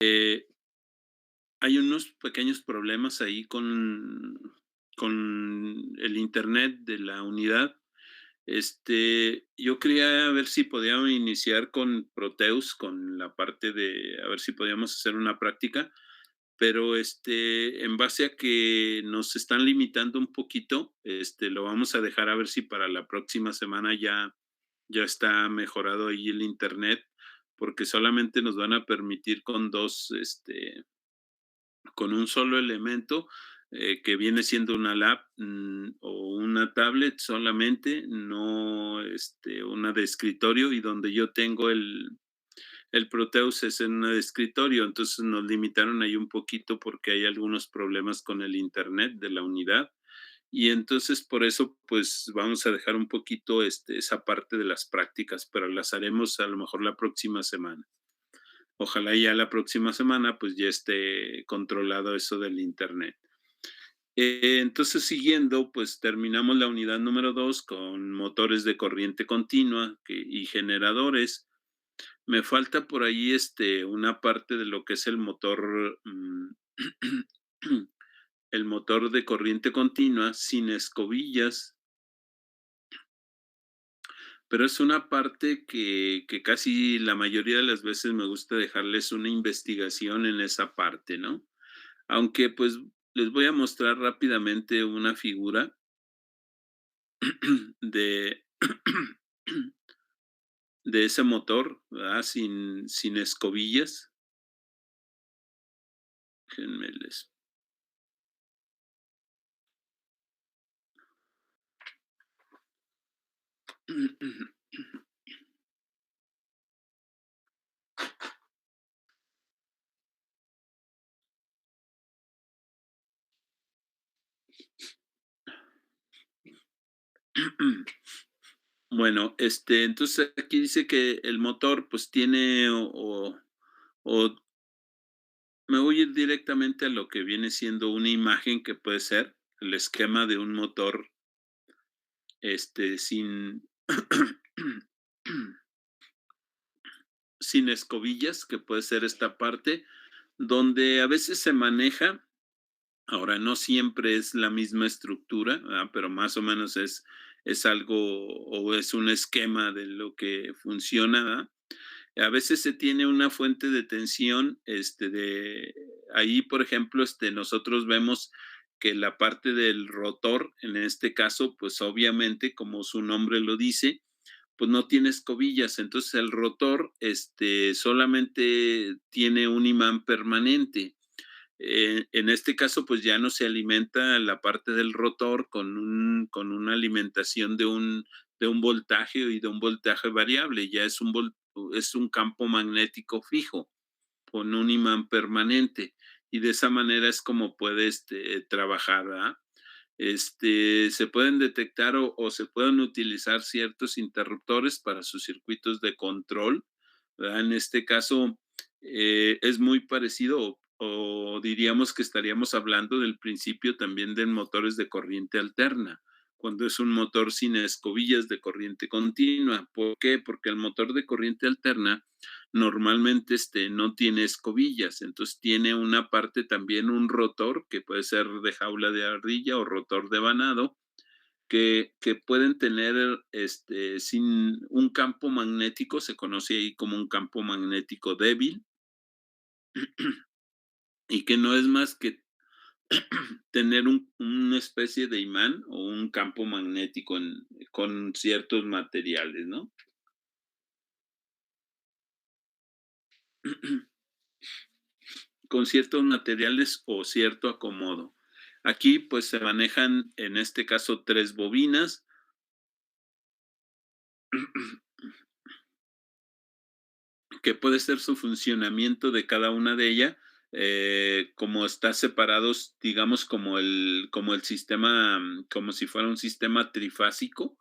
Eh, Hay unos pequeños problemas ahí con el Internet de la unidad. Yo quería ver si podíamos iniciar con Proteus, con la parte de a ver si podíamos hacer una práctica, pero, en base a que nos están limitando un poquito, lo vamos a dejar a ver si para la próxima semana ya está mejorado ahí el Internet, porque solamente nos van a permitir con 2 con un solo elemento, que viene siendo una o una tablet solamente, no, una de escritorio, y donde yo tengo el Proteus es en una de escritorio. Entonces, nos limitaron ahí un poquito porque hay algunos problemas con el Internet de la unidad. Y entonces, por eso, pues, vamos a dejar un poquito, esa parte de las prácticas, pero las haremos a lo mejor la próxima semana. Ojalá ya la próxima semana, pues, ya esté controlado eso del Internet. Entonces, siguiendo, pues, terminamos la unidad número 2 con motores de corriente continua y generadores. Me falta por ahí, una parte de lo que es el motor, el motor de corriente continua sin escobillas, pero es una parte que casi la mayoría de las veces me gusta dejarles una investigación en esa parte, ¿no? Aunque, pues, les voy a mostrar rápidamente una figura de de ese motor, ¿verdad? Sin escobillas. Déjenme les Bueno, entonces aquí dice que el motor, pues, tiene o me voy a ir directamente a lo que viene siendo una imagen que puede ser el esquema de un motor, sin sin escobillas, que puede ser esta parte, donde a veces se maneja. Ahora, no siempre es la misma estructura, ¿verdad? Pero más o menos es algo o es un esquema de lo que funciona, ¿verdad? A veces se tiene una fuente de tensión, de ahí, por ejemplo, nosotros vemos que la parte del rotor, en este caso, pues obviamente, como su nombre lo dice, pues no tiene escobillas. Entonces el rotor, solamente tiene un imán permanente. En este caso, pues ya no se alimenta la parte del rotor con una alimentación de un voltaje y de un voltaje variable, ya es un campo magnético fijo con un imán permanente, y de esa manera es como puede trabajar, ¿verdad? Se pueden detectar o se pueden utilizar ciertos interruptores para sus circuitos de control, ¿verdad? En este caso, es muy parecido o diríamos que estaríamos hablando del principio también de motores de corriente alterna, cuando es un motor sin escobillas de corriente continua. ¿Por qué? Porque el motor de corriente alterna normalmente no tiene escobillas, entonces tiene una parte también, un rotor que puede ser de jaula de ardilla o rotor de vanado, que pueden tener sin un campo magnético, se conoce ahí como un campo magnético débil, y que no es más que tener una especie de imán o un campo magnético con ciertos materiales, ¿no? Con ciertos materiales o cierto acomodo. Aquí, pues, se manejan, en este caso, 3 bobinas, que puede ser su funcionamiento de cada una de ellas, como está separados, digamos, como el sistema, como si fuera un sistema trifásico.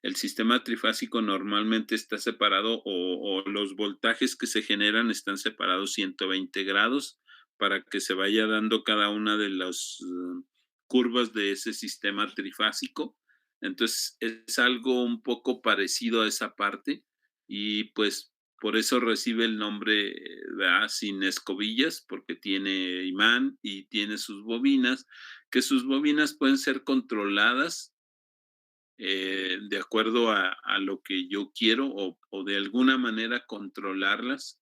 El sistema trifásico normalmente está separado o los voltajes que se generan están separados 120 grados para que se vaya dando cada una de las curvas de ese sistema trifásico. Entonces, es algo un poco parecido a esa parte y, pues, por eso recibe el nombre ¿verdad? Sin escobillas, porque tiene imán y tiene sus bobinas, que sus bobinas pueden ser controladas de acuerdo a lo que yo quiero o de alguna manera controlarlas,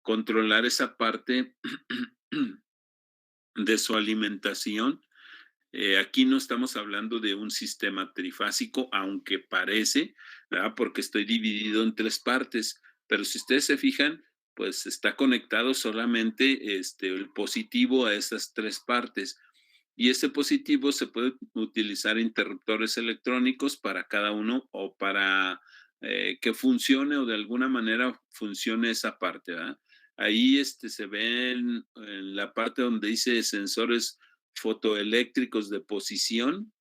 controlar esa parte de su alimentación. Aquí no estamos hablando de un sistema trifásico, aunque parece, ¿verdad? Porque estoy dividido en tres partes, pero si ustedes se fijan, pues está conectado solamente el positivo a esas tres partes. Y ese positivo se puede utilizar interruptores electrónicos para cada uno o para que funcione o de alguna manera funcione esa parte, ¿verdad? Ahí se ve en la parte donde dice sensores fotoeléctricos de posición,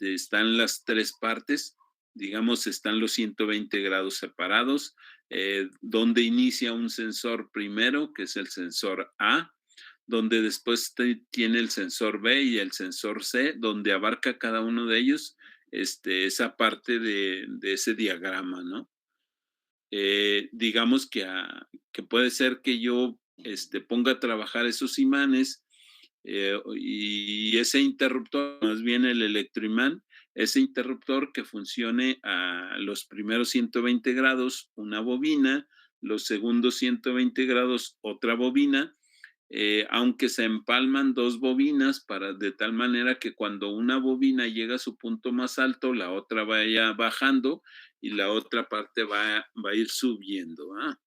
están las tres partes, digamos, están los 120 grados separados, donde inicia un sensor primero, que es el sensor A, donde después tiene el sensor B y el sensor C, donde abarca cada uno de ellos esa parte de ese diagrama, ¿no? Digamos que puede ser que yo ponga a trabajar esos imanes y ese interruptor, más bien el electroimán, ese interruptor que funcione a los primeros 120 grados, una bobina, los segundos 120 grados, otra bobina, aunque se empalman dos bobinas para de tal manera que cuando una bobina llega a su punto más alto, la otra vaya bajando y la otra parte va a ir subiendo. ¿Ah?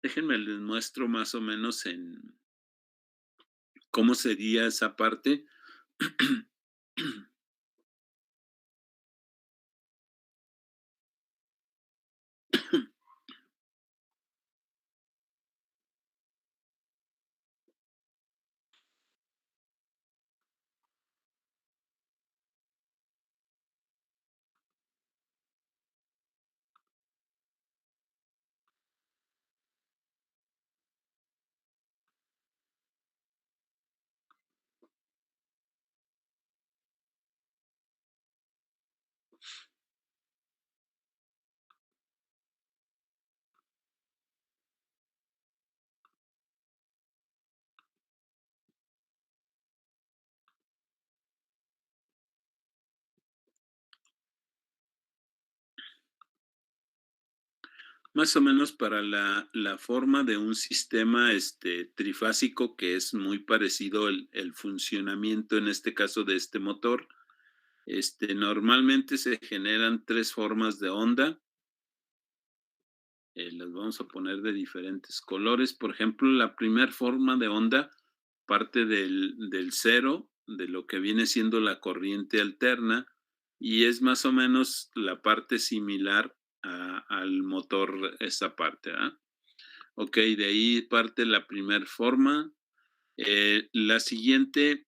Déjenme les muestro más o menos en cómo sería esa parte. Más o menos para la forma de un sistema trifásico que es muy parecido el funcionamiento, en este caso de este motor. Normalmente se generan tres formas de onda. Las vamos a poner de diferentes colores. Por ejemplo, la primera forma de onda parte del cero, de lo que viene siendo la corriente alterna, y es más o menos la parte similar al motor, esa parte. ¿Ah? Ok, de ahí parte la primera forma. La siguiente,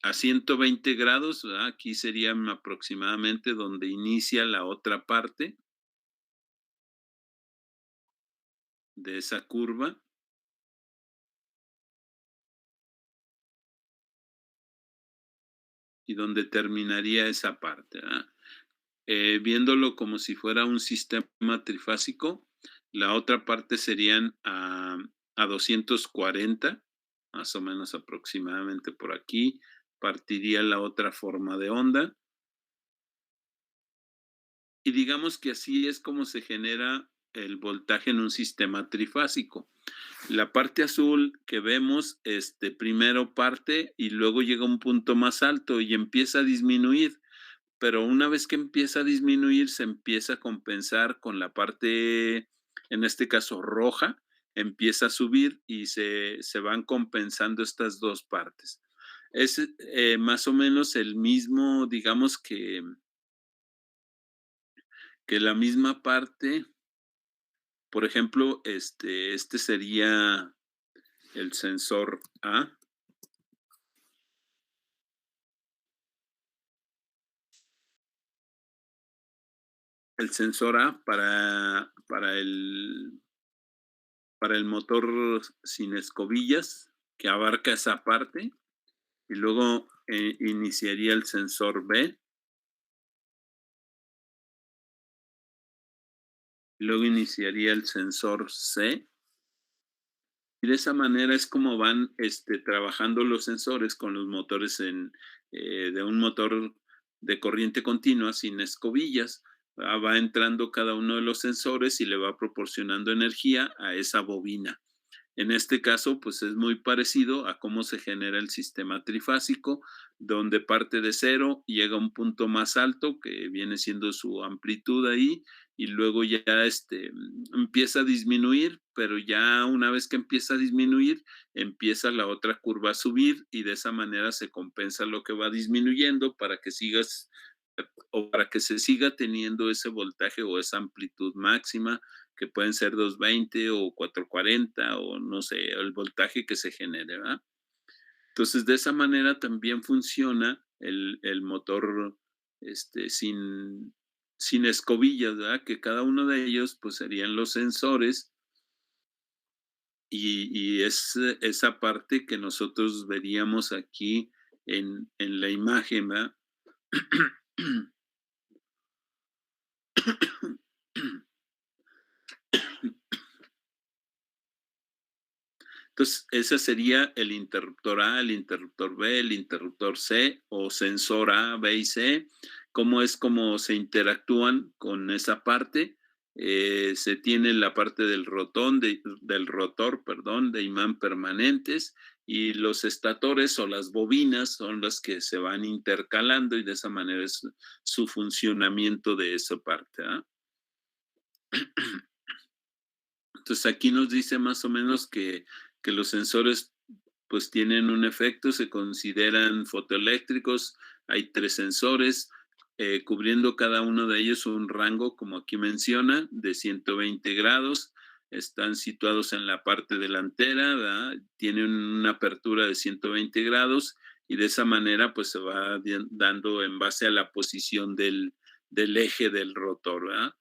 a 120 grados, ¿verdad? Aquí sería aproximadamente donde inicia la otra parte de esa curva y donde terminaría esa parte, ¿verdad? Viéndolo como si fuera un sistema trifásico, la otra parte serían a 240, más o menos aproximadamente por aquí, partiría la otra forma de onda. Y digamos que así es como se genera el voltaje en un sistema trifásico. La parte azul que vemos, primero parte y luego llega a un punto más alto y empieza a disminuir, pero una vez que empieza a disminuir, se empieza a compensar con la parte, en este caso roja, empieza a subir y se van compensando estas dos partes. Es más o menos el mismo, digamos que la misma parte. Por ejemplo, este sería el sensor A. El sensor A para el motor sin escobillas, que abarca esa parte, y luego iniciaría el sensor B. luego iniciaría el sensor C, y de esa manera es como van, trabajando los sensores con los motores de un motor de corriente continua sin escobillas. Va entrando cada uno de los sensores y le va proporcionando energía a esa bobina. En este caso, pues es muy parecido a cómo se genera el sistema trifásico, donde parte de cero, llega a un punto más alto, que viene siendo su amplitud ahí, y luego ya empieza a disminuir, pero ya una vez que empieza a disminuir, empieza la otra curva a subir y de esa manera se compensa lo que va disminuyendo para que sigas o para que se siga teniendo ese voltaje o esa amplitud máxima que pueden ser 220 o 440 o no sé, el voltaje que se genere, ¿verdad? Entonces, de esa manera también funciona el motor sin escobillas, ¿verdad? Que cada uno de ellos pues serían los sensores y es esa parte que nosotros veríamos aquí en la imagen, ¿verdad? Entonces, ese sería el interruptor A, el interruptor B, el interruptor C o sensor A, B y C. Cómo es como se interactúan con esa parte. Se tiene la parte del rotor, perdón, de imán permanentes y los estatores o las bobinas son las que se van intercalando y de esa manera es su funcionamiento de esa parte. ¿Ah? Entonces aquí nos dice más o menos que los sensores pues tienen un efecto, se consideran fotoeléctricos, hay 3 sensores, cubriendo cada uno de ellos un rango, como aquí menciona, de 120 grados, están situados en la parte delantera, ¿verdad? Tienen una apertura de 120 grados y de esa manera pues se va dando en base a la posición del eje del rotor, ¿verdad?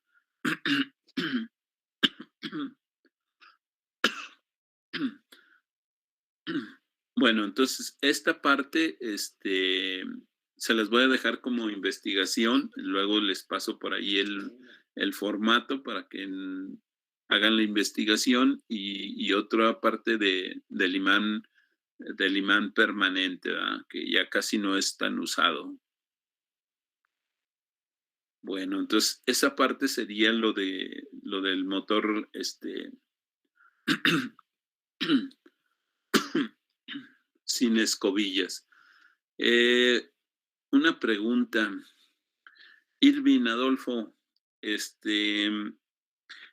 Bueno, entonces esta parte, se las voy a dejar como investigación, luego les paso por ahí el formato para que hagan la investigación y otra parte del imán permanente, ¿verdad? Que ya casi no es tan usado. Bueno, entonces esa parte sería lo del motor, sin escobillas. Eh, una pregunta, Irving, Adolfo, este,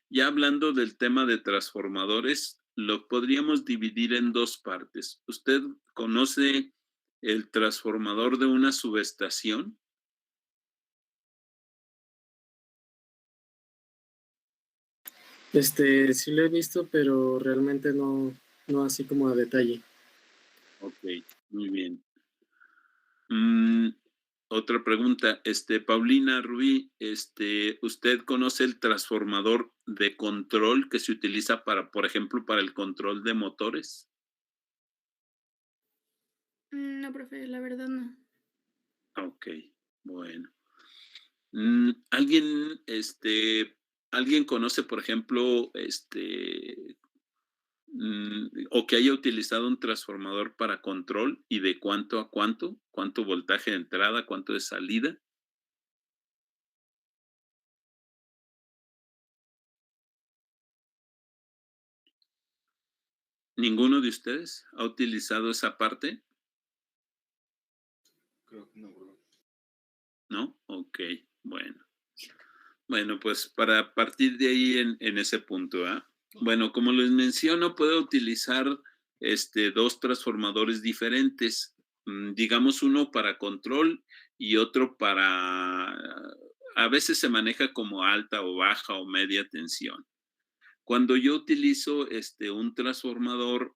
ya hablando del tema de transformadores, lo podríamos dividir en dos partes. ¿Usted conoce el transformador de una subestación? Sí lo he visto, pero realmente no así como a detalle. Ok, muy bien. Mm, otra pregunta, Paulina Rubí, ¿usted conoce el transformador de control que se utiliza para, por ejemplo, para el control de motores? No, profe, la verdad no. Ok, bueno. ¿Alguien, alguien conoce, por ejemplo, o que haya utilizado un transformador para control y de cuánto a cuánto? ¿Cuánto voltaje de entrada, cuánto de salida? ¿Ninguno de ustedes ha utilizado esa parte? Creo que no, bro. ¿No? Ok, bueno. Bueno, pues para partir de ahí en ese punto, ¿ah? Bueno, como les menciono, puedo utilizar dos transformadores diferentes. Digamos uno para control y otro para, a veces se maneja como alta o baja o media tensión. Cuando yo utilizo un transformador,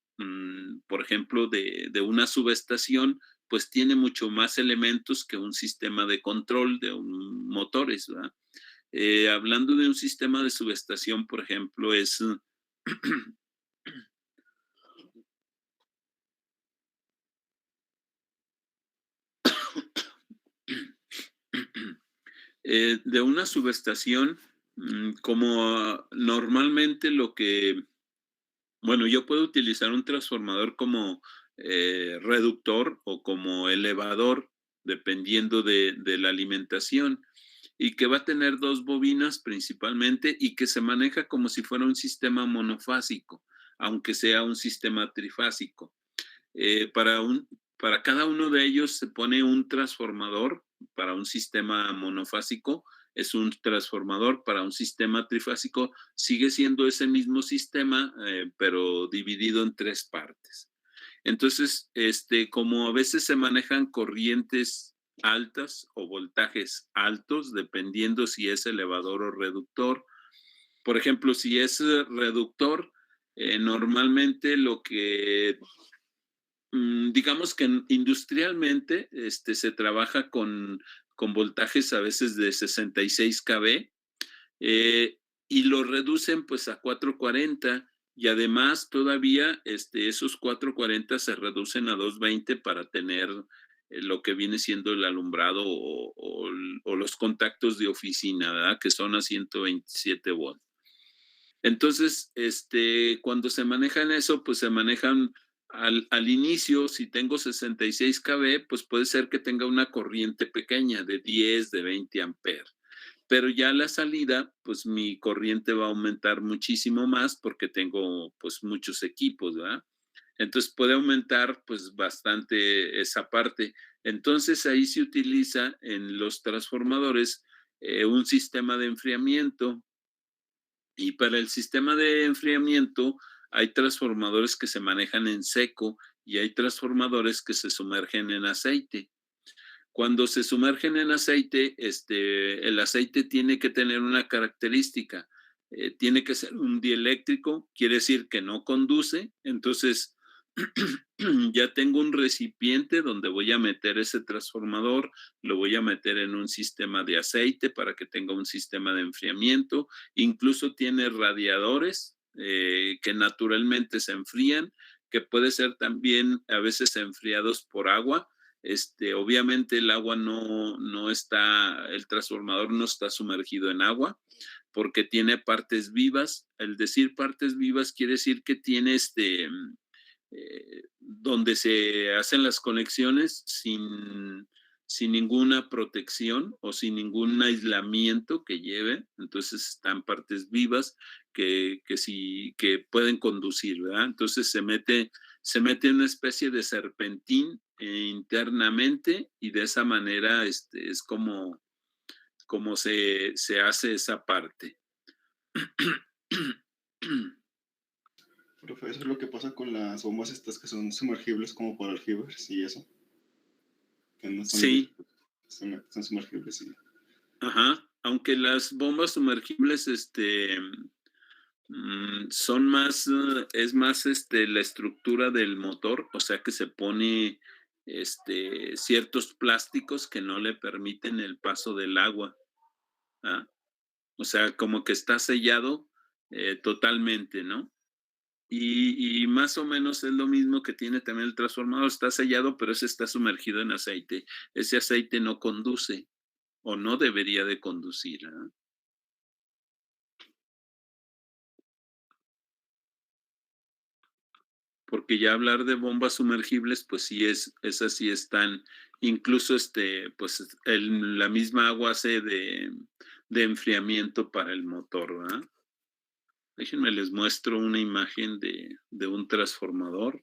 por ejemplo, de una subestación, pues tiene mucho más elementos que un sistema de control de un motores, ¿verdad? Hablando de un sistema de subestación, por ejemplo, es de una subestación, Como normalmente bueno, yo puedo utilizar un transformador como reductor o como elevador, dependiendo de la alimentación, y que va a tener dos bobinas principalmente y que se maneja como si fuera un sistema monofásico, aunque sea un sistema trifásico. Eh, para, un, para cada uno de ellos se pone un transformador. Para un sistema monofásico es un transformador, para un sistema trifásico sigue siendo ese mismo sistema, pero dividido en tres partes. Entonces, como a veces se manejan corrientes altas o voltajes altos, dependiendo si es elevador o reductor. Por ejemplo, si es reductor, normalmente lo que digamos que industrialmente se trabaja con voltajes a veces de 66 kV, eh, y lo reducen pues a 440, y además todavía esos 440 se reducen a 220 para tener lo que viene siendo el alumbrado o los contactos de oficina, ¿verdad? Que son a 127 volts. Entonces, cuando se manejan eso, pues se manejan al inicio. Si tengo 66 kV, pues puede ser que tenga una corriente pequeña de 10, de 20 amperes. Pero ya a la salida, pues mi corriente va a aumentar muchísimo más porque tengo pues muchos equipos, ¿verdad? Entonces puede aumentar pues bastante esa parte. Entonces ahí se utiliza en los transformadores un sistema de enfriamiento, y para el sistema de enfriamiento hay transformadores que se manejan en seco y hay transformadores que se sumergen en aceite. Cuando se sumergen en aceite, el aceite tiene que tener una característica. Tiene que ser un dieléctrico, quiere decir que no conduce. Entonces, ya tengo un recipiente donde voy a meter ese transformador, lo voy a meter en un sistema de aceite para que tenga un sistema de enfriamiento. Incluso tiene radiadores que naturalmente se enfrían, que puede ser también a veces enfriados por agua. Obviamente el agua no está, el transformador no está sumergido en agua porque tiene partes vivas. El decir partes vivas quiere decir que tiene donde se hacen las conexiones sin ninguna protección o sin ningún aislamiento que lleve. Entonces están partes vivas que pueden conducir, ¿verdad? Entonces se mete una especie de serpentín internamente, y de esa manera es como se hace esa parte. Profe, eso es lo que pasa con las bombas estas que son sumergibles como para aljibes y eso. Que no son Sí, son sumergibles y... ajá. Aunque las bombas sumergibles, son más, es más la estructura del motor, o sea que se pone ciertos plásticos que no le permiten el paso del agua. ¿Ah? O sea, como que está sellado totalmente, ¿no? Y más o menos es lo mismo que tiene también el transformador, está sellado, pero ese está sumergido en aceite. Ese aceite no conduce o no debería de conducir. ¿Ah? Porque ya hablar de bombas sumergibles, pues sí esas sí están, incluso pues la misma agua hace de enfriamiento para el motor, ¿verdad? Déjenme les muestro una imagen de un transformador.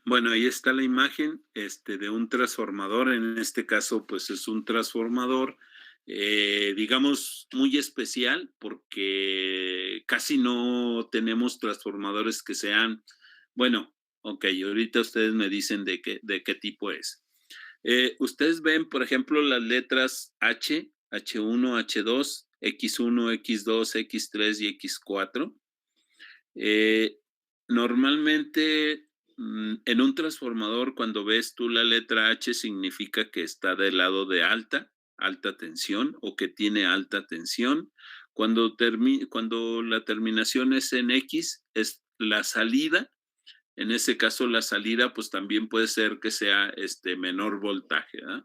Bueno, ahí está la imagen, de un transformador. En este caso, pues, es un transformador, digamos, muy especial, porque casi no tenemos transformadores que sean bueno, okey, ahorita ustedes me dicen de qué tipo es. Ustedes ven, por ejemplo, las letras H, H1, H2, X1, X2, X3 y X4. Eh, Normalmente, en un transformador, cuando ves tú la letra H, significa que está del lado de alta tensión o que tiene alta tensión. Cuando la terminación es en X, es la salida. En ese caso, la salida, pues también puede ser que sea menor voltaje, ¿verdad?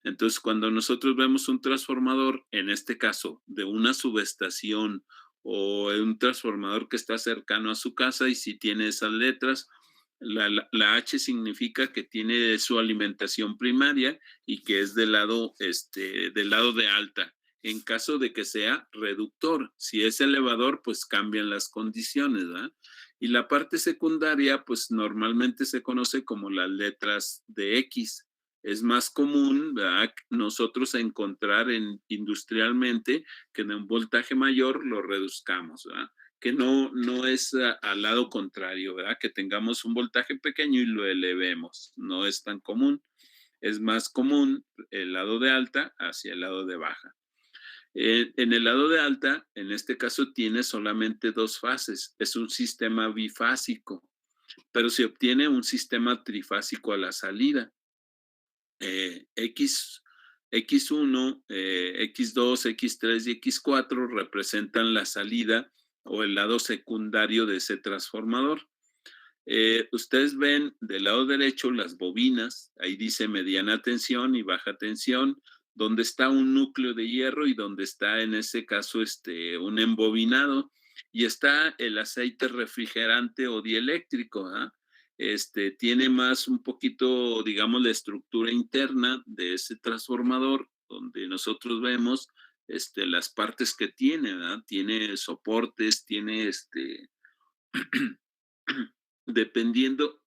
Entonces, cuando nosotros vemos un transformador, en este caso, de una subestación o un transformador que está cercano a su casa y si tiene esas letras, la H significa que tiene su alimentación primaria y que es del lado de alta. En caso de que sea reductor, si es elevador, pues cambian las condiciones, ¿verdad? Y la parte secundaria, pues normalmente se conoce como las letras de X. Es más común, ¿verdad? Nosotros encontrar industrialmente que en un voltaje mayor lo reduzcamos, ¿verdad? Que no es al lado contrario, ¿verdad? Que tengamos un voltaje pequeño y lo elevemos. No es tan común. Es más común el lado de alta hacia el lado de baja. En el lado de alta, en este caso, tiene solamente dos fases. Es un sistema bifásico, pero se obtiene un sistema trifásico a la salida. X, X1, X2, X3 y X4 representan la salida o el lado secundario de ese transformador. Ustedes ven del lado derecho las bobinas, ahí dice mediana tensión y baja tensión, donde está un núcleo de hierro y donde está en ese caso un embobinado y está el aceite refrigerante o dieléctrico, ¿ah? Tiene más un poquito, digamos, la estructura interna de ese transformador, donde nosotros vemos las partes que tiene, ¿verdad? Tiene soportes, tiene dependiendo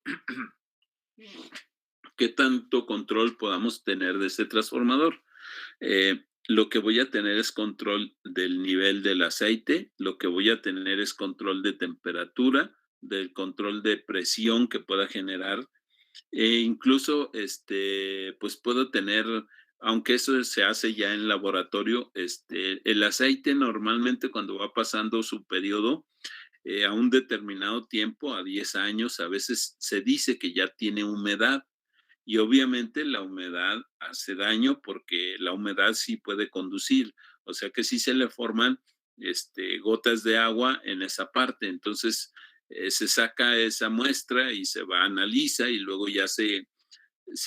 qué tanto control podamos tener de ese transformador. Lo que voy a tener es control del nivel del aceite, lo que voy a tener es control de temperatura, del control de presión que pueda generar, incluso, pues puedo tener, aunque eso se hace ya en laboratorio, el aceite normalmente cuando va pasando su periodo, a un determinado tiempo, a 10 años, a veces se dice que ya tiene humedad y obviamente la humedad hace daño porque la humedad sí puede conducir, o sea que sí se le forman gotas de agua en esa parte, entonces se saca esa muestra y se va, analiza y luego ya se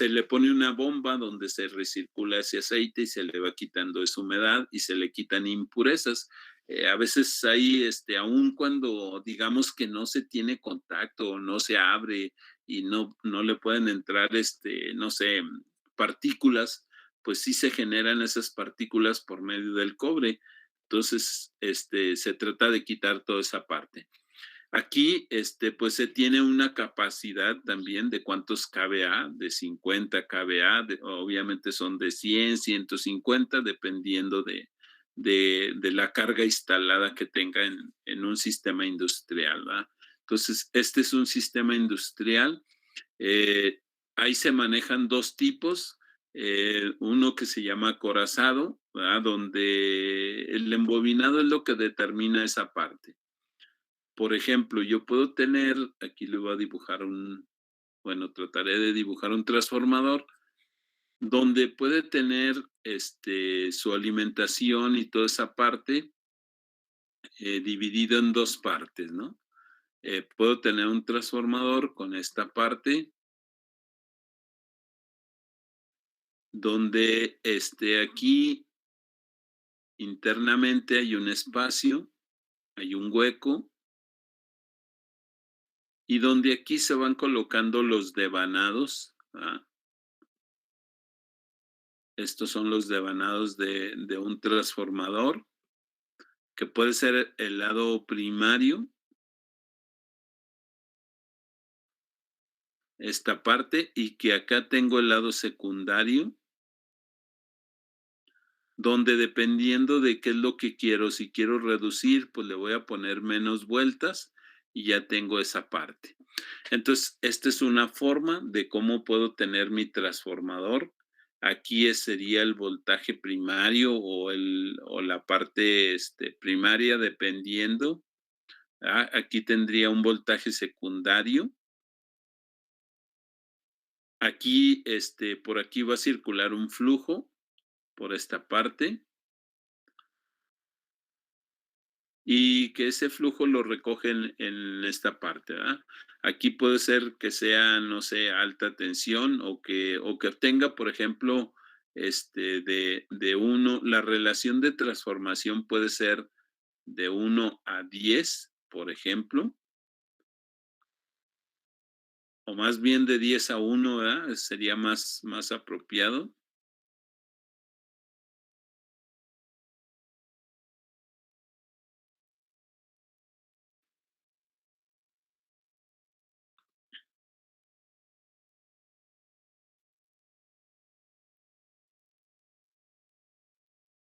le pone una bomba donde se recircula ese aceite y se le va quitando esa humedad y se le quitan impurezas. A veces ahí, aun cuando digamos que no se tiene contacto o no se abre y no le pueden entrar, no sé, partículas, pues sí se generan esas partículas por medio del cobre. Entonces, se trata de quitar toda esa parte. Aquí, pues se tiene una capacidad también de cuántos kVA, de 50 kVA, obviamente son de 100, 150, dependiendo de la carga instalada que tenga en un sistema industrial, ¿verdad? Entonces, este es un sistema industrial. eh, Ahí se manejan dos tipos, uno que se llama acorazado, ¿verdad? Donde el embobinado es lo que determina esa parte. Por ejemplo, yo puedo tener, aquí le voy a dibujar bueno, trataré de dibujar un transformador donde puede tener su alimentación y toda esa parte dividido en dos partes, ¿no? Puedo tener un transformador con esta parte donde aquí internamente hay un espacio, hay un hueco y donde aquí se van colocando los devanados, ¿ah? Estos son los devanados de un transformador, que puede ser el lado primario esta parte y que acá tengo el lado secundario, donde dependiendo de qué es lo que quiero, si quiero reducir, pues le voy a poner menos vueltas y ya tengo esa parte. Entonces, esta es una forma de cómo puedo tener mi transformador. Aquí sería el voltaje primario o la parte primaria, dependiendo. Aquí tendría un voltaje secundario. Aquí, por aquí va a circular un flujo por esta parte y que ese flujo lo recogen en esta parte, ¿verdad? Aquí puede ser que sea, no sé, alta tensión o que tenga, por ejemplo, de 1, la relación de transformación puede ser de 1 a 10, por ejemplo, o más bien de 10 a 1, ¿verdad? Sería más apropiado.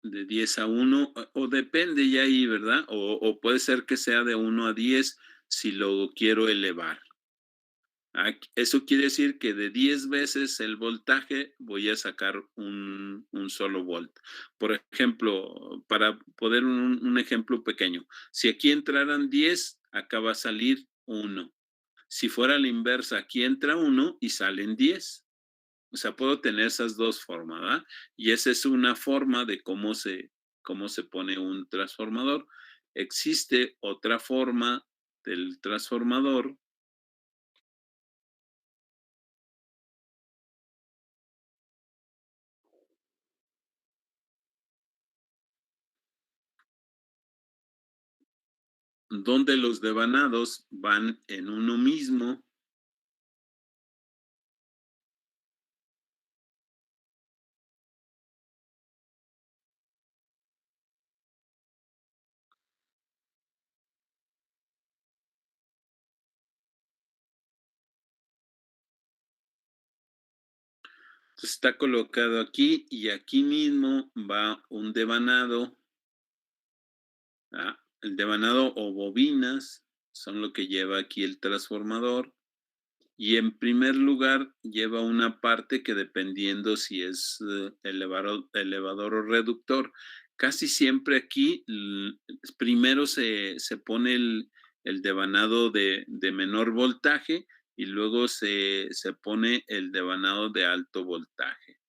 De 10 a 1, o depende ya ahí, ¿verdad? O puede ser que sea de 1 a 10 si lo quiero elevar. Eso quiere decir que de 10 veces el voltaje voy a sacar un solo volt. Por ejemplo, para poner un ejemplo pequeño, si aquí entraran 10, acá va a salir 1. Si fuera la inversa, aquí entra 1 y salen 10. O sea, puedo tener esas dos formas, ¿verdad? Y esa es una forma de cómo se pone un transformador. Existe otra forma del transformador donde los devanados van en uno mismo. Entonces está colocado aquí y aquí mismo va un devanado. El devanado o bobinas son lo que lleva aquí el transformador. Y en primer lugar lleva una parte que dependiendo si es elevador o reductor, casi siempre aquí primero se pone el devanado de menor voltaje y luego se pone el devanado de alto voltaje.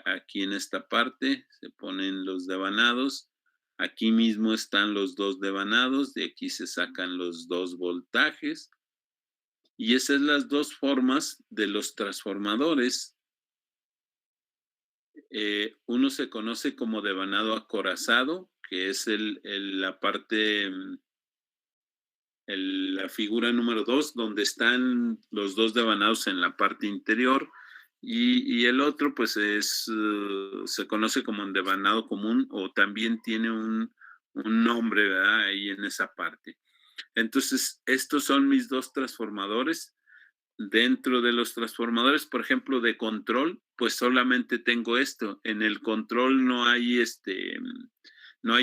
Aquí en esta parte se ponen los devanados. Aquí mismo están los dos devanados, de aquí se sacan los dos voltajes. Y esas son las dos formas de los transformadores. Uno se conoce como devanado acorazado, que es la parte, la figura número 2, donde están los dos devanados en la parte interior. Y el otro, pues, se conoce como un devanado común o también tiene un nombre, ¿verdad? Ahí en esa parte. Entonces, estos son mis dos transformadores. Dentro de los transformadores, por ejemplo, de control, pues solamente tengo esto. En el control no hay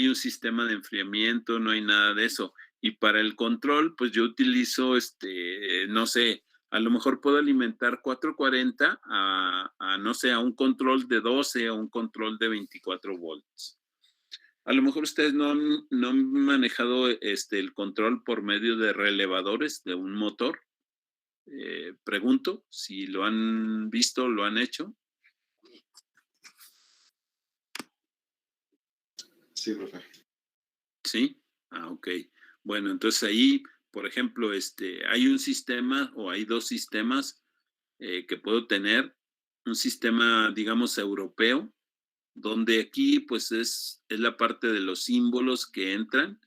un sistema de enfriamiento, no hay nada de eso. Y para el control, pues yo utilizo, no sé, a lo mejor puedo alimentar 440 no sé, a un control de 12 a un control de 24 volts. A lo mejor ustedes no han manejado el control por medio de relevadores de un motor. Pregunto si lo han visto, lo han hecho. Sí, profe. ¿Sí? Ok. Bueno, entonces ahí, por ejemplo, hay un sistema o hay dos sistemas que puedo tener. Un sistema, digamos, europeo, donde aquí pues es la parte de los símbolos que entran.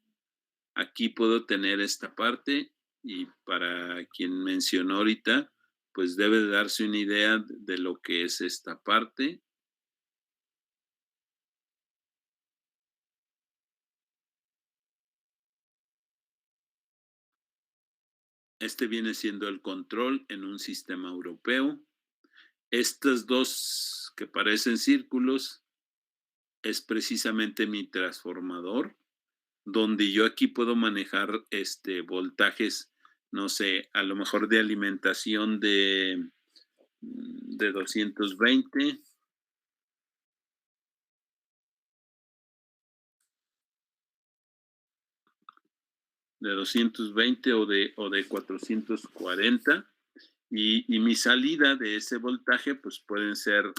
Aquí puedo tener esta parte y para quien mencionó ahorita, pues debe de darse una idea de lo que es esta parte. Este viene siendo el control en un sistema europeo. Estos dos que parecen círculos es precisamente mi transformador, donde yo aquí puedo manejar voltajes, no sé, a lo mejor de alimentación de 220, o de 440, y mi salida de ese voltaje pues pueden ser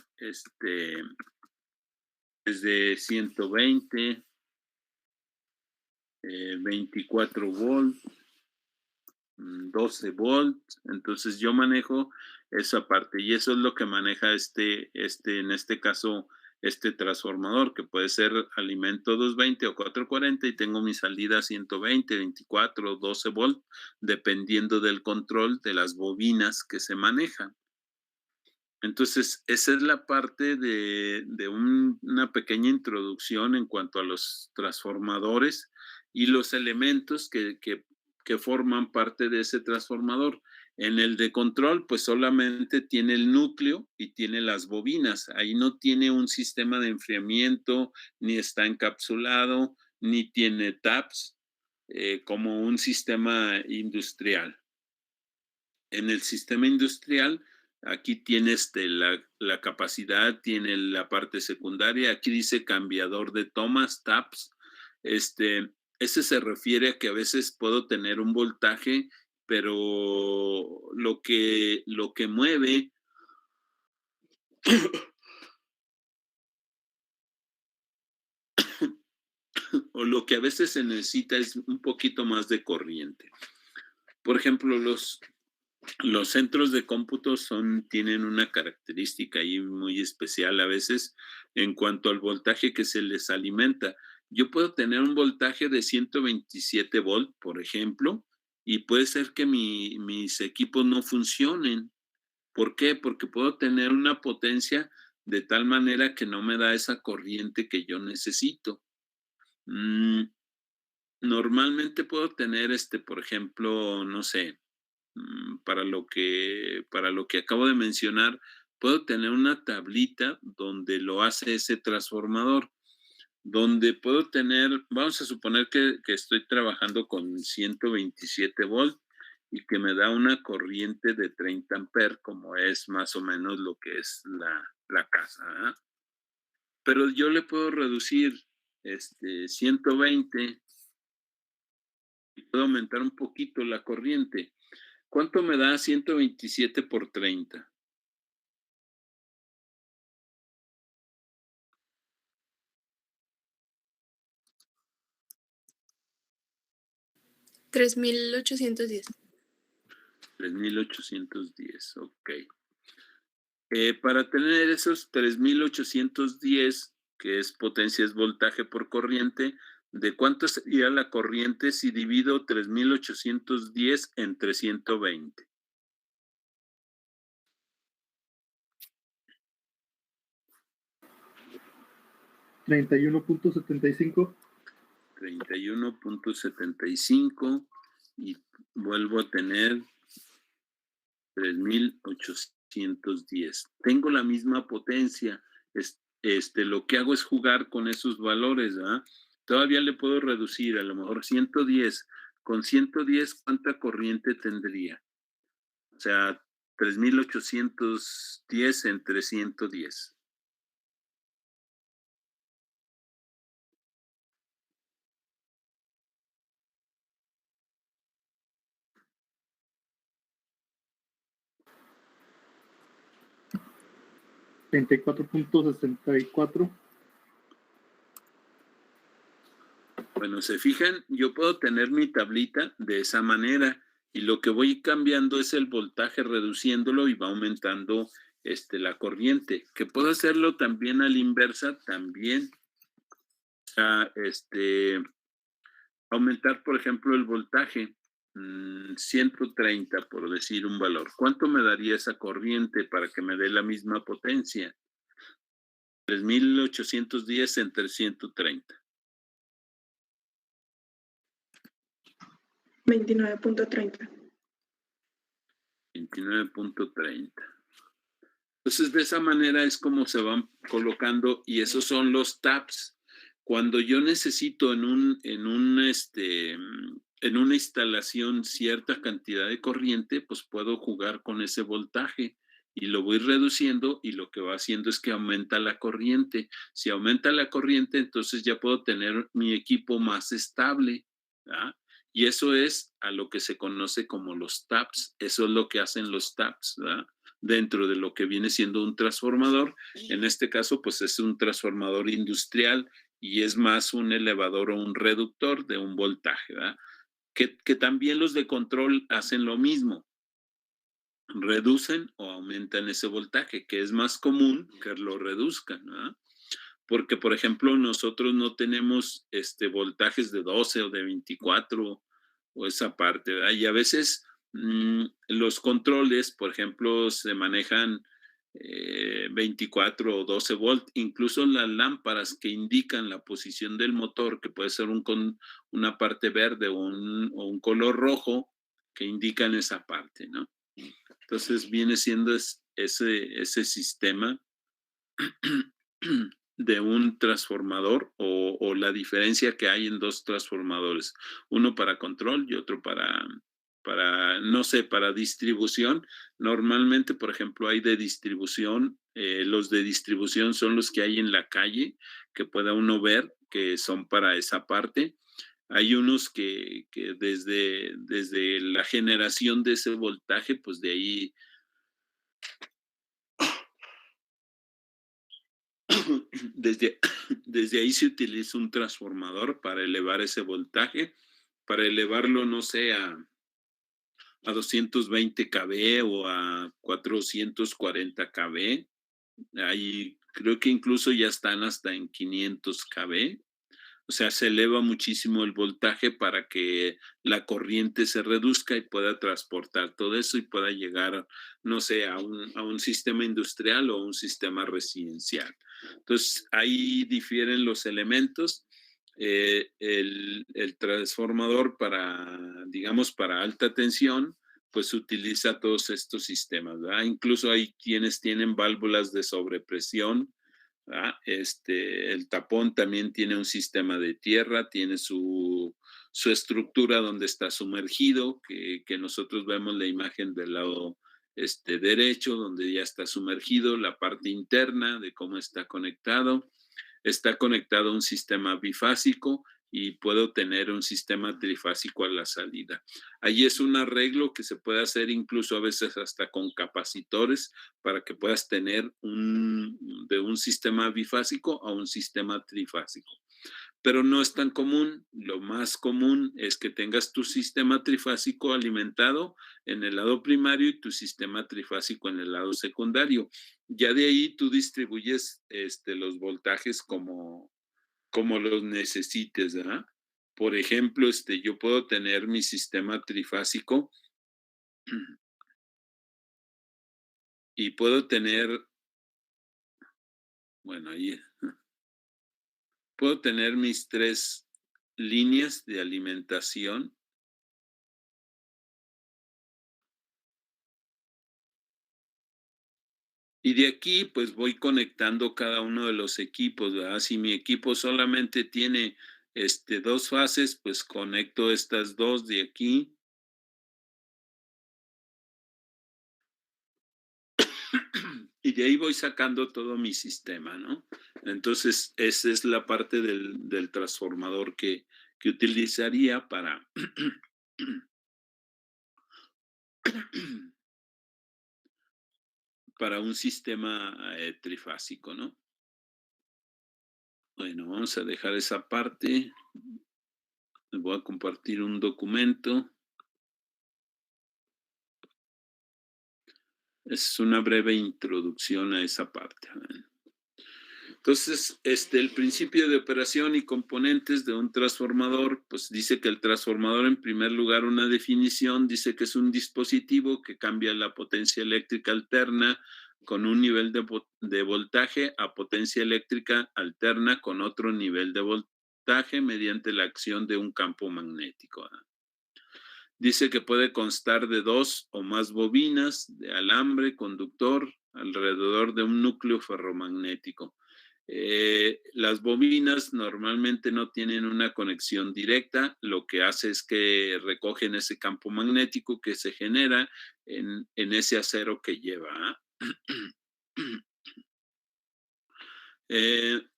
desde 120, 24 volts, 12 volts. Entonces yo manejo esa parte y eso es lo que maneja en este caso, este transformador, que puede ser alimento 220 o 440, y tengo mi salida 120, 24, 12 volts, dependiendo del control de las bobinas que se manejan. Entonces, esa es la parte de una pequeña introducción en cuanto a los transformadores y los elementos que forman parte de ese transformador. En el de control, pues solamente tiene el núcleo y tiene las bobinas. Ahí no tiene un sistema de enfriamiento, ni está encapsulado, ni tiene taps, como un sistema industrial. En el sistema industrial, aquí tiene la capacidad, tiene la parte secundaria, aquí dice cambiador de tomas, taps. Ese se refiere a que a veces puedo tener un voltaje, pero lo que mueve o lo que a veces se necesita es un poquito más de corriente. Por ejemplo, los centros de cómputo tienen una característica ahí muy especial a veces en cuanto al voltaje que se les alimenta. Yo puedo tener un voltaje de 127 volt, por ejemplo, y puede ser que mis equipos no funcionen. ¿Por qué? Porque puedo tener una potencia de tal manera que no me da esa corriente que yo necesito. Normalmente puedo tener, por ejemplo, no sé, para lo que acabo de mencionar, puedo tener una tablita donde lo hace ese transformador, donde puedo tener, vamos a suponer que estoy trabajando con 127 volt y que me da una corriente de 30 amperes, como es más o menos lo que es la casa, ¿eh? Pero yo le puedo reducir 120 y puedo aumentar un poquito la corriente. ¿Cuánto me da 127 por 30? 3810. 3810, ok. Para tener esos 3810, que es potencia, es voltaje por corriente, ¿de cuánto sería la corriente si divido 3810 entre 120? 31.75. 31.75 y vuelvo a tener 3810. Tengo la misma potencia. Lo que hago es jugar con esos valores, ¿verdad? Todavía le puedo reducir, a lo mejor 110. Con 110, ¿cuánta corriente tendría? O sea, 3810 entre 110. $34.64. Bueno, se fijan, yo puedo tener mi tablita de esa manera y lo que voy cambiando es el voltaje, reduciéndolo, y va aumentando la corriente. Que puedo hacerlo también a la inversa, también. O sea, aumentar, por ejemplo, el voltaje, 130, por decir un valor. ¿Cuánto me daría esa corriente para que me dé la misma potencia? 3810 entre 130. 29.30. 29.30. Entonces, de esa manera es como se van colocando y esos son los taps. Cuando yo necesito en una instalación cierta cantidad de corriente, pues puedo jugar con ese voltaje y lo voy reduciendo y lo que va haciendo es que aumenta la corriente. Si aumenta la corriente, entonces ya puedo tener mi equipo más estable, ¿verdad? Y eso es a lo que se conoce como los taps. Eso es lo que hacen los taps, ¿verdad? Dentro de lo que viene siendo un transformador. En este caso, pues es un transformador industrial y es más un elevador o un reductor de un voltaje, ¿verdad? Que también los de control hacen lo mismo, reducen o aumentan ese voltaje, que es más común que lo reduzcan, ¿verdad? Porque, por ejemplo, nosotros no tenemos voltajes de 12 o de 24 o esa parte, ¿verdad? Y a veces los controles, por ejemplo, se manejan 24 o 12 volt, incluso las lámparas que indican la posición del motor, que puede ser con una parte verde o un color rojo, que indican esa parte, ¿no? Entonces viene siendo ese sistema de un transformador o la diferencia que hay en dos transformadores, uno para control y otro no sé, para distribución. Normalmente, por ejemplo, hay de distribución, los de distribución son los que hay en la calle, que pueda uno ver, que son para esa parte. Hay unos que desde la generación de ese voltaje, pues de ahí desde, desde ahí se utiliza un transformador para elevar ese voltaje, para elevarlo, no sé, a 220 kV o a 440 kV. Ahí creo que incluso ya están hasta en 500 kV. O sea, se eleva muchísimo el voltaje para que la corriente se reduzca y pueda transportar todo eso y pueda llegar, no sé, a un sistema industrial o un sistema residencial. Entonces, ahí difieren los elementos. El transformador digamos, para alta tensión, pues utiliza todos estos sistemas, ¿verdad? Incluso hay quienes tienen válvulas de sobrepresión. El tapón también tiene un sistema de tierra, tiene su estructura donde está sumergido, que nosotros vemos la imagen del lado derecho, donde ya está sumergido, la parte interna de cómo está conectado. Está conectado a un sistema bifásico y puedo tener un sistema trifásico a la salida. Ahí es un arreglo que se puede hacer incluso a veces hasta con capacitores para que puedas tener de un sistema bifásico a un sistema trifásico. Pero no es tan común. Lo más común es que tengas tu sistema trifásico alimentado en el lado primario y tu sistema trifásico en el lado secundario. Ya de ahí tú distribuyes los voltajes como los necesites, ¿verdad? Por ejemplo, yo puedo tener mi sistema trifásico y puedo tener, bueno, ahí puedo tener mis 3 líneas de alimentación. Y de aquí, pues voy conectando cada uno de los equipos, ¿verdad? Si mi equipo solamente tiene 2 fases, pues conecto estas 2 de aquí. Y de ahí voy sacando todo mi sistema, ¿no? Entonces, esa es la parte del transformador que utilizaría para un sistema trifásico, ¿no? Bueno, vamos a dejar esa parte. Les voy a compartir un documento. Es una breve introducción a esa parte. Entonces, el principio de operación y componentes de un transformador, pues dice que el transformador, en primer lugar, una definición, dice que es un dispositivo que cambia la potencia eléctrica alterna con un nivel de voltaje a potencia eléctrica alterna con otro nivel de voltaje mediante la acción de un campo magnético. Dice que puede constar de 2 o más bobinas de alambre conductor alrededor de un núcleo ferromagnético. Las bobinas normalmente no tienen una conexión directa, lo que hace es que recogen ese campo magnético que se genera en ese acero que lleva. ¿Ah?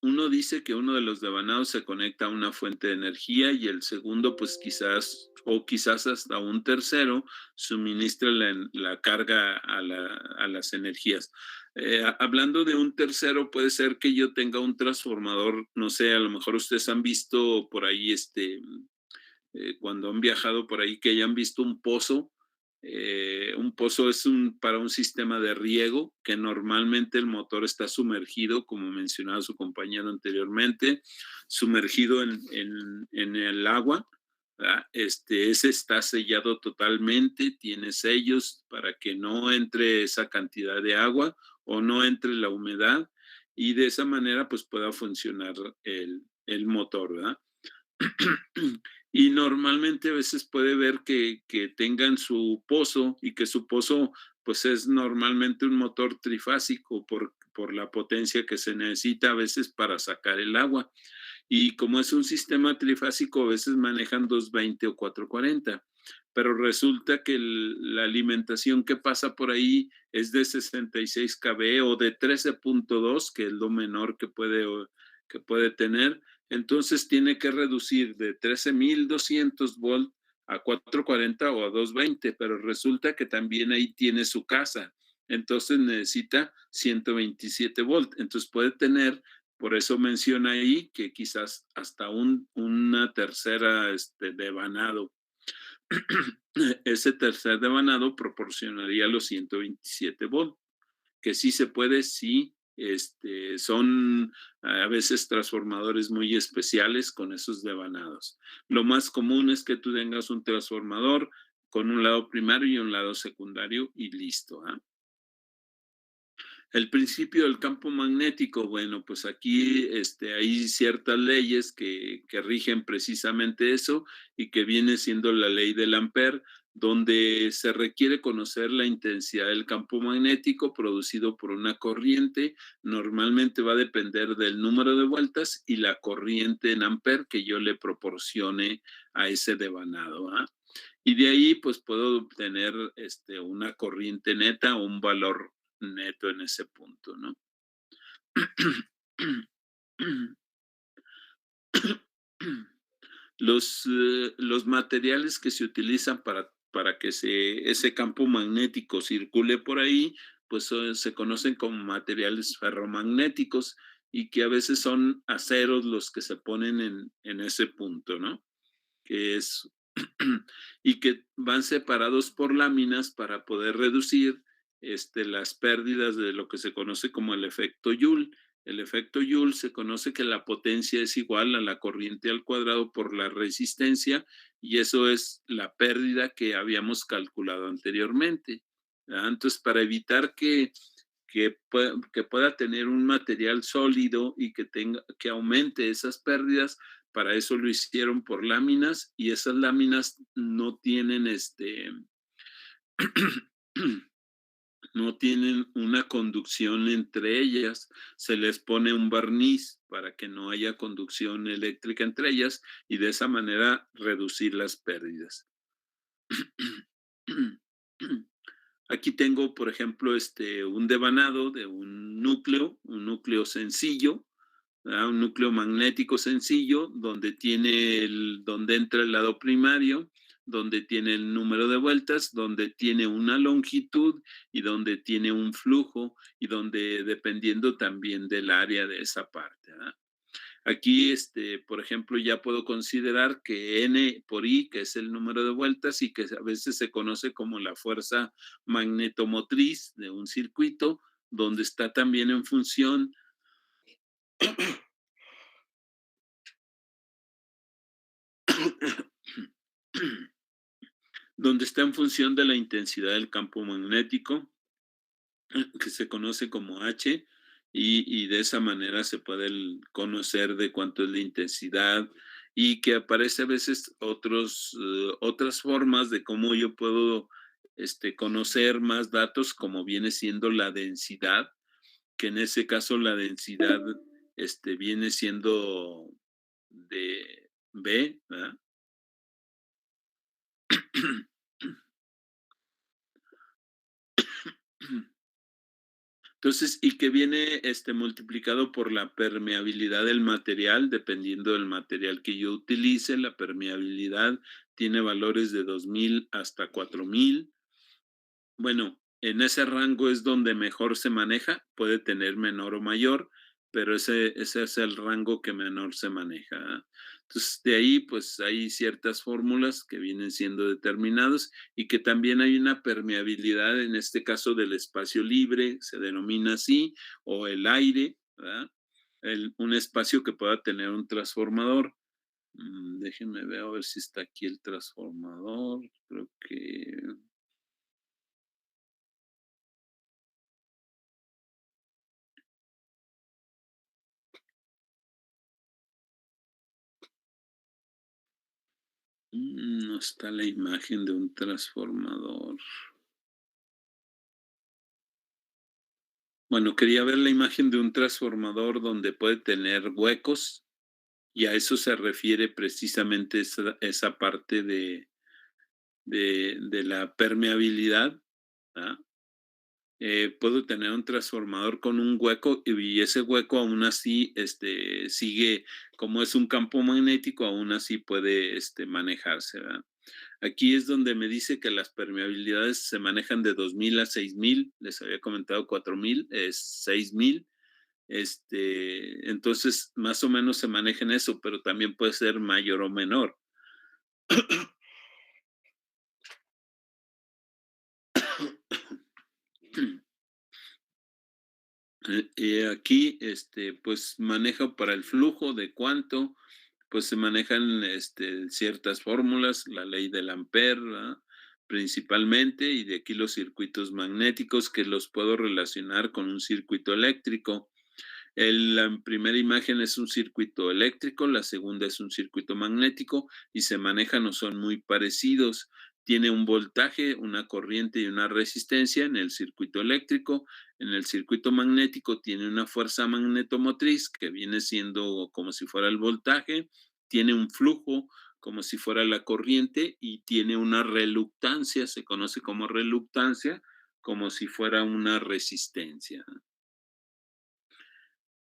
Uno dice que uno de los devanados se conecta a una fuente de energía y el segundo, pues quizás, o quizás hasta un tercero, suministra la carga a las energías. Hablando de un tercero, puede ser que yo tenga un transformador, no sé, a lo mejor ustedes han visto por ahí, cuando han viajado por ahí, que hayan visto un pozo. Un pozo es para un sistema de riego que normalmente el motor está sumergido, como mencionaba su compañero anteriormente, sumergido en el agua. ¿Verdad? Ese está sellado totalmente, tiene sellos para que no entre esa cantidad de agua o no entre la humedad y de esa manera pues pueda funcionar el motor, ¿verdad? Y normalmente a veces puede ver que tengan su pozo y que su pozo pues es normalmente un motor trifásico por la potencia que se necesita a veces para sacar el agua. Y como es un sistema trifásico, a veces manejan 220 o 440, pero resulta que la alimentación que pasa por ahí es de 66 kV o de 13.2, que es lo menor que puede tener. Entonces tiene que reducir de 13,200 volt a 440 o a 220, pero resulta que también ahí tiene su casa. Entonces necesita 127 volt. Entonces puede tener, por eso menciona ahí que quizás hasta una tercera devanado. Ese tercer devanado proporcionaría los 127 volt, que sí se puede, sí, son a veces transformadores muy especiales con esos devanados. Lo más común es que tú tengas un transformador con un lado primario y un lado secundario y listo. ¿Eh? El principio del campo magnético, bueno, pues aquí hay ciertas leyes que rigen precisamente eso y que viene siendo la ley del Ampère, donde se requiere conocer la intensidad del campo magnético producido por una corriente. Normalmente va a depender del número de vueltas y la corriente en Ampère que yo le proporcione a ese devanado. ¿Ah? Y de ahí pues puedo obtener una corriente neta o un valor neto en ese punto, ¿no? Los materiales que se utilizan para que ese campo magnético circule por ahí, pues se conocen como materiales ferromagnéticos y que a veces son aceros los que se ponen en ese punto, ¿no? Que es y que van separados por láminas para poder reducir las pérdidas de lo que se conoce como el efecto Joule. El efecto Joule se conoce que la potencia es igual a la corriente al cuadrado por la resistencia y eso es la pérdida que habíamos calculado anteriormente. ¿Verdad? Entonces, para evitar que pueda tener un material sólido y que aumente esas pérdidas, para eso lo hicieron por láminas y esas láminas no tienen no tienen una conducción entre ellas, se les pone un barniz para que no haya conducción eléctrica entre ellas y de esa manera reducir las pérdidas. Aquí tengo, por ejemplo, un devanado de un núcleo sencillo, ¿verdad? Un núcleo magnético sencillo donde entra el lado primario, donde tiene el número de vueltas, donde tiene una longitud y donde tiene un flujo y donde dependiendo también del área de esa parte. ¿Verdad? Aquí, por ejemplo, ya puedo considerar que N por I, que es el número de vueltas y que a veces se conoce como la fuerza magnetomotriz de un circuito, donde está también en función donde está en función de la intensidad del campo magnético, que se conoce como H, y de esa manera se puede conocer de cuánto es la intensidad y que aparece a veces otras formas de cómo yo puedo conocer más datos, como viene siendo la densidad, que en ese caso la densidad viene siendo de B, ¿verdad? Entonces, y que viene multiplicado por la permeabilidad del material, dependiendo del material que yo utilice, la permeabilidad tiene valores de 2000 hasta 4000. Bueno, en ese rango es donde mejor se maneja, puede tener menor o mayor, pero ese es el rango que menor se maneja. ¿Ah? Entonces, de ahí, pues hay ciertas fórmulas que vienen siendo determinadas y que también hay una permeabilidad, en este caso del espacio libre, se denomina así, o el aire, ¿verdad? Un espacio que pueda tener un transformador. Déjenme ver a ver si está aquí el transformador. Creo que no está la imagen de un transformador. Bueno, quería ver la imagen de un transformador donde puede tener huecos y a eso se refiere precisamente esa parte de la permeabilidad. ¿Ah? Puedo tener un transformador con un hueco y ese hueco aún así sigue, como es un campo magnético, aún así puede manejarse. ¿Verdad? Aquí es donde me dice que las permeabilidades se manejan de 2000 a 6000. Les había comentado 4000, es 6000. Entonces, más o menos se maneja en eso, pero también puede ser mayor o menor. Aquí, pues maneja para el flujo de cuánto, pues se manejan ciertas fórmulas, la ley del Ampere, ¿verdad? Principalmente, y de aquí los circuitos magnéticos que los puedo relacionar con un circuito eléctrico. La primera imagen es un circuito eléctrico, la segunda es un circuito magnético y se manejan o son muy parecidos. Tiene un voltaje, una corriente y una resistencia en el circuito eléctrico. En el circuito magnético tiene una fuerza magnetomotriz que viene siendo como si fuera el voltaje, tiene un flujo como si fuera la corriente y tiene una reluctancia, se conoce como reluctancia, como si fuera una resistencia.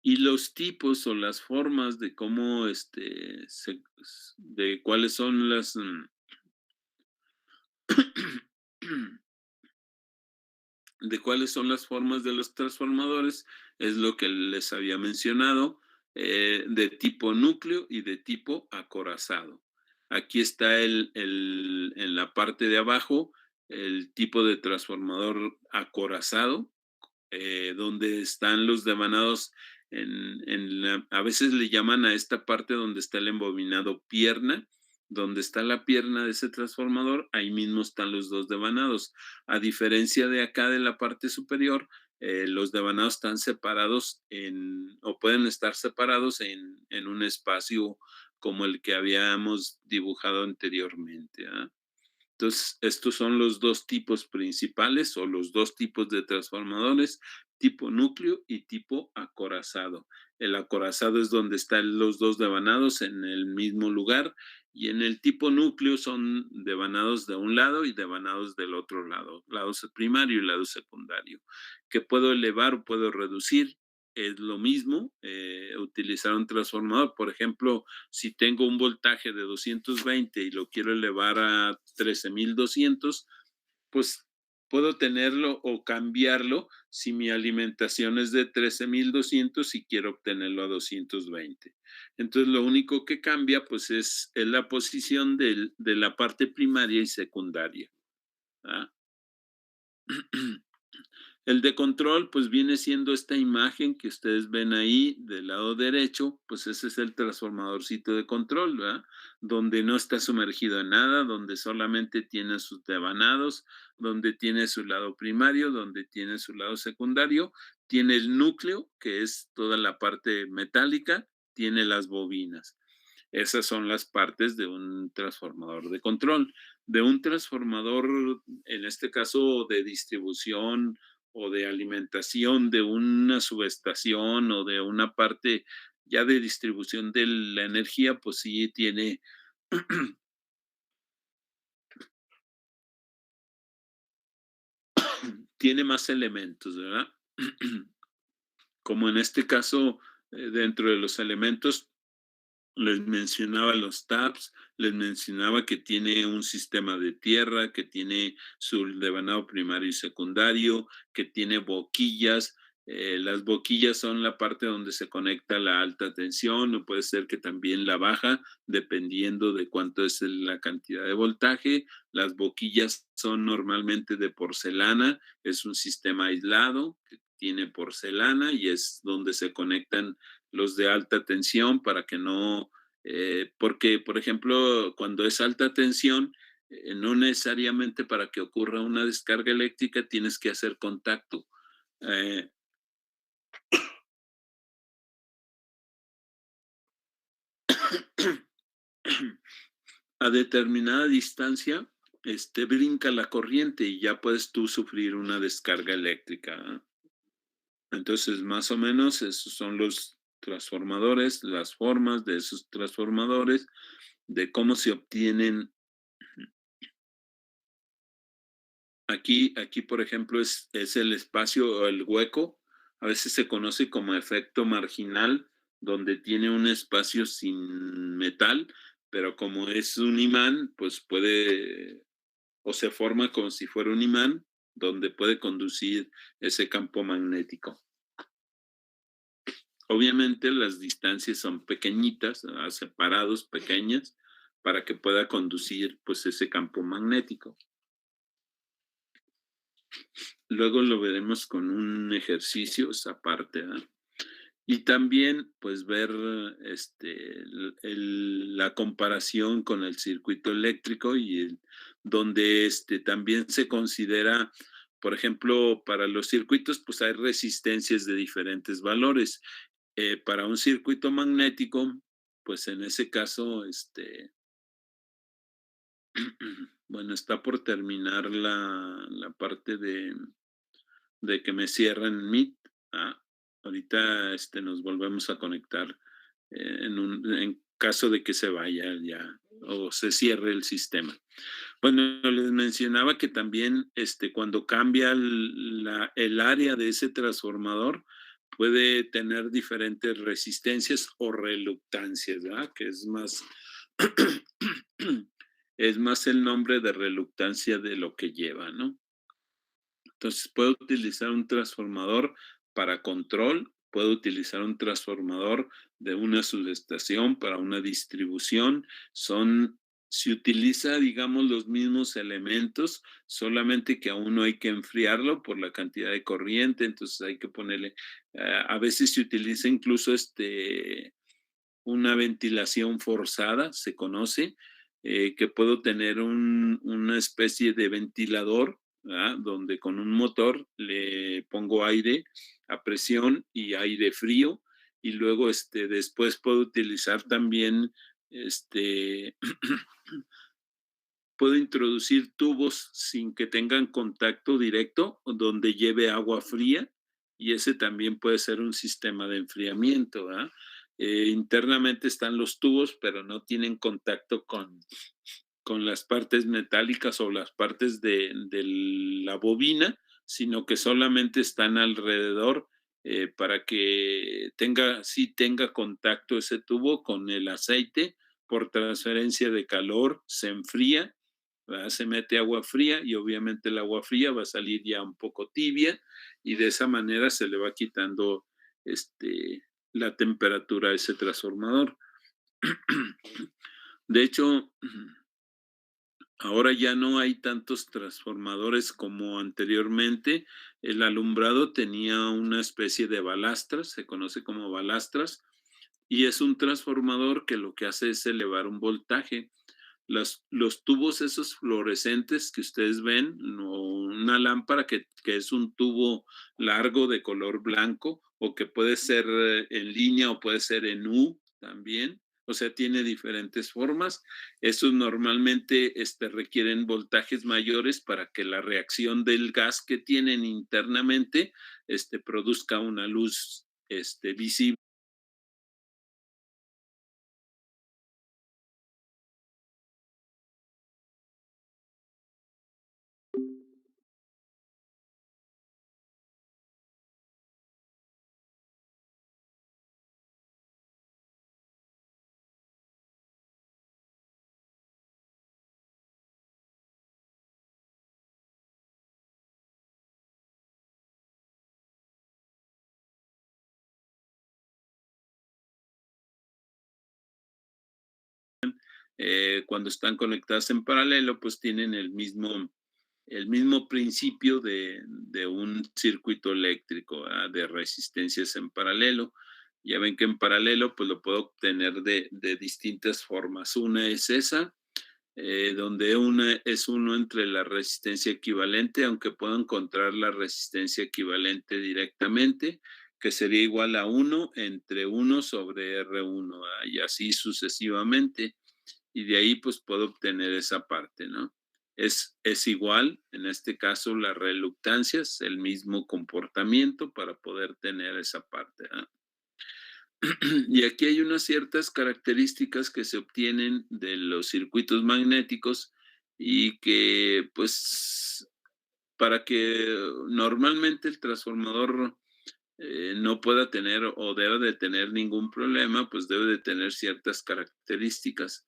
Y los tipos o las formas de cómo, de cuáles son de cuáles son las formas de los transformadores, es lo que les había mencionado, de tipo núcleo y de tipo acorazado. Aquí está en la parte de abajo, el tipo de transformador acorazado, donde están los devanados a veces le llaman a esta parte donde está el embobinado pierna, donde está la pierna de ese transformador, ahí mismo están los dos devanados. A diferencia de acá de la parte superior, los devanados están separados o pueden estar separados en un espacio como el que habíamos dibujado anteriormente. ¿Ah? Entonces, estos son los dos tipos principales o los dos tipos de transformadores, tipo núcleo y tipo acorazado. El acorazado es donde están los dos devanados en el mismo lugar y en el tipo núcleo son devanados de un lado y devanados del otro lado primario y lado secundario, que puedo elevar o puedo reducir. Es lo mismo, utilizar un transformador. Por ejemplo, si tengo un voltaje de 220 y lo quiero elevar a 13200, pues puedo tenerlo o cambiarlo si mi alimentación es de 13200 y quiero obtenerlo a 220. Entonces, lo único que cambia, pues, es la posición de la parte primaria y secundaria. ¿Ah? El de control, pues viene siendo esta imagen que ustedes ven ahí del lado derecho, pues ese es el transformadorcito de control, ¿verdad? Donde no está sumergido en nada, donde solamente tiene sus devanados, donde tiene su lado primario, donde tiene su lado secundario, tiene el núcleo, que es toda la parte metálica, tiene las bobinas. Esas son las partes de un transformador de control. De un transformador, en este caso de distribución o de alimentación de una subestación o de una parte ya de distribución de la energía, pues sí tiene tiene más elementos, ¿verdad? Como en este caso, dentro de los elementos les mencionaba los taps, les mencionaba que tiene un sistema de tierra, que tiene su devanado primario y secundario, que tiene boquillas. Las boquillas son la parte donde se conecta la alta tensión, o puede ser que también la baja, dependiendo de cuánto es la cantidad de voltaje. Las boquillas son normalmente de porcelana, es un sistema aislado que tiene porcelana y es donde se conectan los de alta tensión para que no, porque por ejemplo, cuando es alta tensión, no necesariamente para que ocurra una descarga eléctrica tienes que hacer contacto. Eh, a determinada distancia, brinca la corriente y ya puedes tú sufrir una descarga eléctrica. Entonces, más o menos, esos son los transformadores, las formas de esos transformadores, de cómo se obtienen. Aquí, por ejemplo, es el espacio o el hueco, a veces se conoce como efecto marginal, donde tiene un espacio sin metal, pero como es un imán, pues puede, o se forma como si fuera un imán, donde puede conducir ese campo magnético. Obviamente las distancias son pequeñitas, separados, pequeñas, para que pueda conducir pues ese campo magnético. Luego lo veremos con un ejercicio, esa parte, ¿verdad? Y también, pues, ver la comparación con el circuito eléctrico y donde también se considera, por ejemplo, para los circuitos, pues hay resistencias de diferentes valores. Para un circuito magnético, pues en ese caso, bueno, está por terminar la parte de que me cierren Meet. Ah, ahorita nos volvemos a conectar en caso de que se vaya ya o se cierre el sistema. Bueno, les mencionaba que también cuando cambia el área de ese transformador, puede tener diferentes resistencias o reluctancias, ¿verdad? Que es más, es más el nombre de reluctancia de lo que lleva, ¿no? Entonces, puedo utilizar un transformador para control, puedo utilizar un transformador de una subestación para una distribución. Se utiliza, digamos, los mismos elementos, solamente que a uno hay que enfriarlo por la cantidad de corriente, entonces hay que ponerle, a veces se utiliza incluso una ventilación forzada, se conoce, que puedo tener una especie de ventilador, ¿verdad? Donde con un motor le pongo aire a presión y aire frío, y luego después puedo utilizar también, puedo introducir tubos sin que tengan contacto directo, donde lleve agua fría, y ese también puede ser un sistema de enfriamiento, ¿verdad? Internamente están los tubos, pero no tienen contacto con las partes metálicas o las partes de la bobina, sino que solamente están alrededor para que sí tenga contacto ese tubo con el aceite por transferencia de calor, se enfría, ¿verdad? Se mete agua fría y obviamente el agua fría va a salir ya un poco tibia y de esa manera se le va quitando la temperatura a ese transformador. De hecho, ahora ya no hay tantos transformadores como anteriormente. El alumbrado tenía una especie de balastras, se conoce como balastras, y es un transformador que lo que hace es elevar un voltaje. Los tubos esos fluorescentes que ustedes ven, o una lámpara que es un tubo largo de color blanco, o que puede ser en línea o puede ser en U también, O sea, tiene diferentes formas. Esos normalmente requieren voltajes mayores para que la reacción del gas que tienen internamente produzca una luz visible. Cuando están conectadas en paralelo, pues tienen el mismo principio de un circuito eléctrico, ¿verdad? De resistencias en paralelo. Ya ven que en paralelo, pues lo puedo obtener de distintas formas. Una es esa, donde una es uno entre la resistencia equivalente, aunque puedo encontrar la resistencia equivalente directamente, que sería igual a 1 entre 1 sobre R1, ¿verdad? Y así sucesivamente. Y de ahí pues puedo obtener esa parte, ¿no? Es igual, en este caso, la reluctancia, es el mismo comportamiento para poder tener esa parte, ¿no? Y aquí hay unas ciertas características que se obtienen de los circuitos magnéticos y que, pues, para que normalmente el transformador no pueda tener o deba de tener ningún problema, pues debe de tener ciertas características.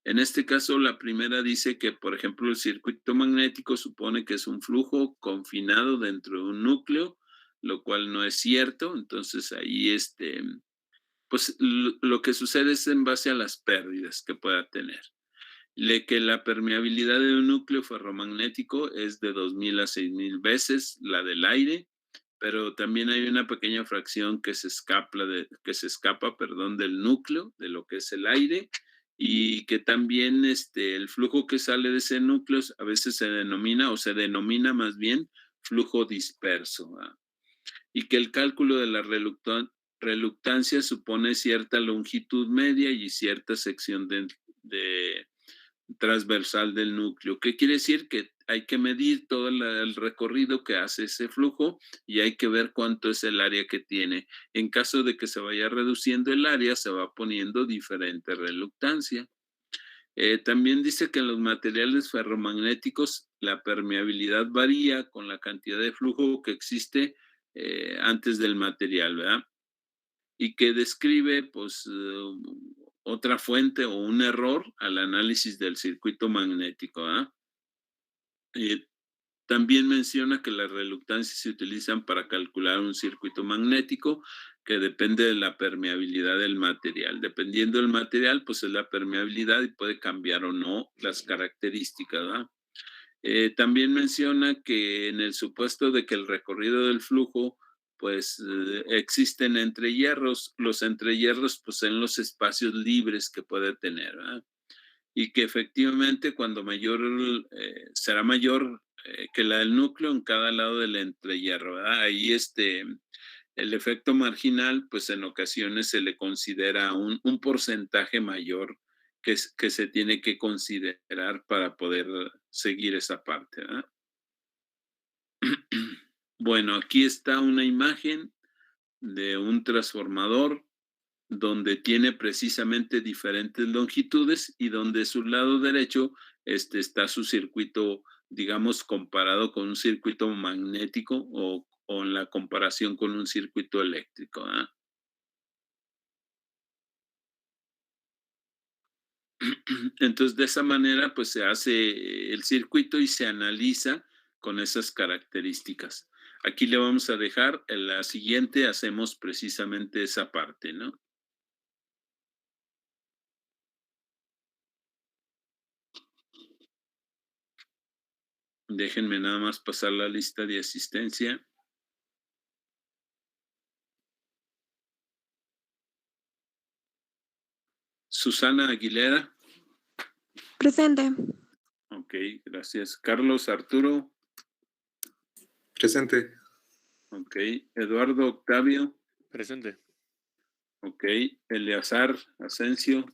En este caso, la primera dice que, por ejemplo, el circuito magnético supone que es un flujo confinado dentro de un núcleo, lo cual no es cierto. Entonces ahí, pues lo que sucede es en base a las pérdidas que pueda tener. Que la permeabilidad de un núcleo ferromagnético es de 2000 a 6000 veces la del aire, pero también hay una pequeña fracción que se escapa, perdón, del núcleo, de lo que es el aire, y que también el flujo que sale de ese núcleo a veces se denomina, o se denomina más bien, flujo disperso, ¿verdad? Y que el cálculo de la reluctancia supone cierta longitud media y cierta sección de transversal del núcleo. ¿Qué quiere decir? Que hay que medir todo el recorrido que hace ese flujo y hay que ver cuánto es el área que tiene. En caso de que se vaya reduciendo el área, se va poniendo diferente reluctancia. También dice que en los materiales ferromagnéticos la permeabilidad varía con la cantidad de flujo que existe antes del material, ¿verdad? Y que describe, pues, otra fuente o un error al análisis del circuito magnético, ¿ah? También menciona que las reluctancias se utilizan para calcular un circuito magnético que depende de la permeabilidad del material. Dependiendo del material, pues es la permeabilidad y puede cambiar o no las características, ¿verdad? También menciona que en el supuesto de que el recorrido del flujo, pues existen entrehierros, los entrehierros pues son los espacios libres que puede tener, ¿verdad? Y que efectivamente cuando mayor, será mayor que la del núcleo en cada lado del entrehierro, ¿verdad? Ahí el efecto marginal, pues en ocasiones se le considera un porcentaje mayor que se tiene que considerar para poder seguir esa parte, ¿verdad? Bueno, aquí está una imagen de un transformador donde tiene precisamente diferentes longitudes y donde su lado derecho está su circuito, digamos, comparado con un circuito magnético o en la comparación con un circuito eléctrico, ¿ah? Entonces, de esa manera, pues se hace el circuito y se analiza con esas características. Aquí le vamos a dejar, en la siguiente hacemos precisamente esa parte, ¿no? Déjenme nada más pasar la lista de asistencia. Susana Aguilera. Presente. Ok, gracias. Carlos Arturo. Presente. Ok. Eduardo Octavio. Presente. Ok. Eleazar Asensio.